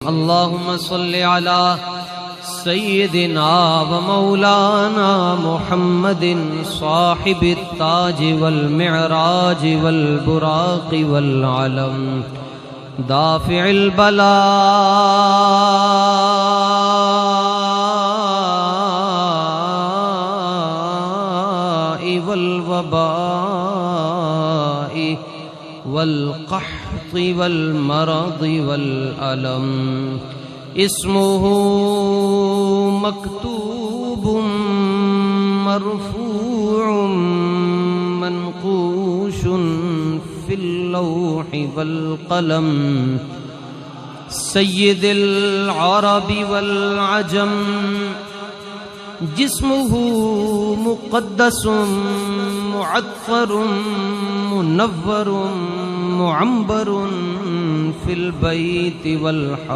اللهم صل على سيدنا ومولانا محمد صاحب التاج والمعراج والبراق والعلم دافع البلاء والوباء والقحط والمرض والألم اسمه مكتوب مرفوع منقوش في اللوح والقلم سيد العرب والعجم جسمه مقدس معطر منور معنبر في البيت والحرم